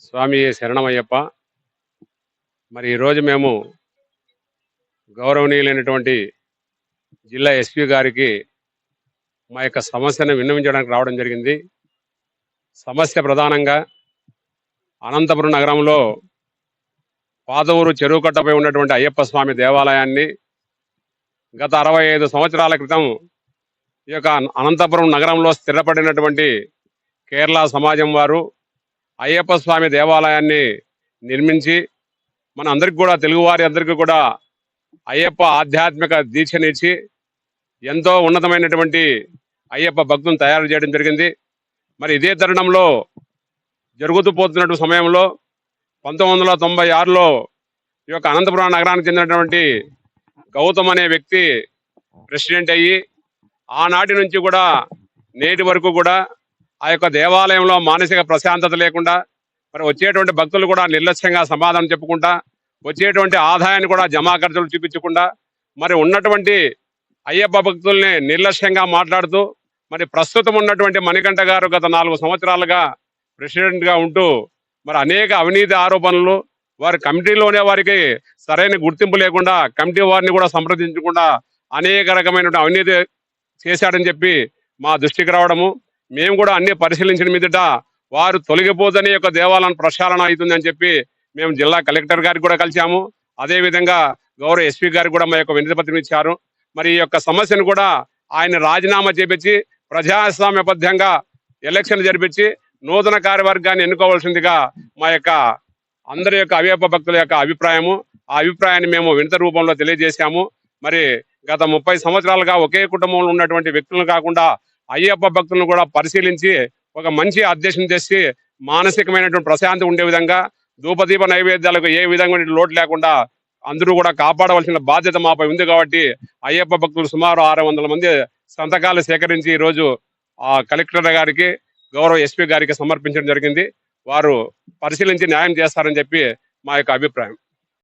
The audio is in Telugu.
స్వామి శరణమయ్యప్ప. మరి ఈరోజు మేము గౌరవనీయులైనటువంటి జిల్లా ఎస్పీ గారికి మా యొక్క సమస్యను విన్నవించడానికి రావడం జరిగింది. సమస్య ప్రధానంగా అనంతపురం నగరంలో పాదవూరు చెరువు కట్టపై ఉన్నటువంటి అయ్యప్ప స్వామి దేవాలయాన్ని గత 65 సంవత్సరాల క్రితం ఈ యొక్క అనంతపురం నగరంలో స్థిరపడినటువంటి కేరళ సమాజం వారు అయ్యప్ప స్వామి దేవాలయాన్ని నిర్మించి మన అందరికి కూడా, తెలుగువారి అందరికీ కూడా అయ్యప్ప ఆధ్యాత్మిక దీక్షనిచ్చి ఎంతో ఉన్నతమైనటువంటి అయ్యప్ప భక్తులను తయారు చేయడం జరిగింది. మరి ఇదే తరుణంలో జరుగుతూ పోతున్నటువంటి సమయంలో 1996లో ఈ యొక్క అనంతపురం నగరానికి చెందినటువంటి గౌతమ్ అనే వ్యక్తి ప్రెసిడెంట్ అయ్యి ఆనాటి నుంచి కూడా నేటి వరకు కూడా ఆ యొక్క దేవాలయంలో మానసిక ప్రశాంతత లేకుండా, మరి వచ్చేటువంటి భక్తులు కూడా నిర్లక్ష్యంగా సమాధానం చెప్పుకుంటా, వచ్చేటువంటి ఆదాయాన్ని కూడా జమా ఖర్చులు చూపించకుండా, మరి ఉన్నటువంటి అయ్యప్ప భక్తుల్ని నిర్లక్ష్యంగా మాట్లాడుతూ, మరి ప్రస్తుతం ఉన్నటువంటి మణికంఠ గారు గత 4 సంవత్సరాలుగా ప్రెసిడెంట్గా ఉంటూ మరి అనేక అవినీతి ఆరోపణలు, వారి కమిటీలోనే వారికి సరైన గుర్తింపు లేకుండా, కమిటీ వారిని కూడా సంప్రదించకుండా అనేక రకమైనటువంటి అవినీతి చేశాడని చెప్పి మా దృష్టికి రావడము, మేము కూడా అన్ని పరిశీలించిన మీదట వారు తొలగిపోతేనే యొక్క దేవాలయం ప్రక్షాళన అవుతుందని చెప్పి మేము జిల్లా కలెక్టర్ గారికి కూడా కలిసాము. అదేవిధంగా గౌరవ ఎస్పీ గారికి కూడా మా యొక్క వినతి పత్రం ఇచ్చారు. మరి ఈ యొక్క సమస్యను కూడా ఆయన రాజీనామా చేపించి ప్రజాస్వామ్యబద్ధంగా ఎలక్షన్ జరిపించి నూతన కార్యవర్గాన్ని ఎన్నుకోవాల్సిందిగా మా యొక్క అందరి యొక్క అయ్యప్ప భక్తుల యొక్క అభిప్రాయము. ఆ అభిప్రాయాన్ని మేము వినతి రూపంలో తెలియజేశాము. మరి గత 30 సంవత్సరాలుగా ఒకే కుటుంబంలో ఉన్నటువంటి వ్యక్తులను కాకుండా అయ్యప్ప భక్తులను కూడా పరిశీలించి ఒక మంచి అధ్యక్షం చేసి మానసికమైనటువంటి ప్రశాంతి ఉండే విధంగా, ధూపదీప నైవేద్యాలకు ఏ విధంగా లోటు లేకుండా అందరూ కూడా కాపాడవలసిన బాధ్యత మాపై ఉంది. కాబట్టి అయ్యప్ప భక్తులు సుమారు 600 మంది సంతకాలు సేకరించి ఈరోజు ఆ కలెక్టర్ గారికి, గౌరవ ఎస్పీ గారికి సమర్పించడం జరిగింది. వారు పరిశీలించి న్యాయం చేస్తారని చెప్పి మా యొక్క అభిప్రాయం.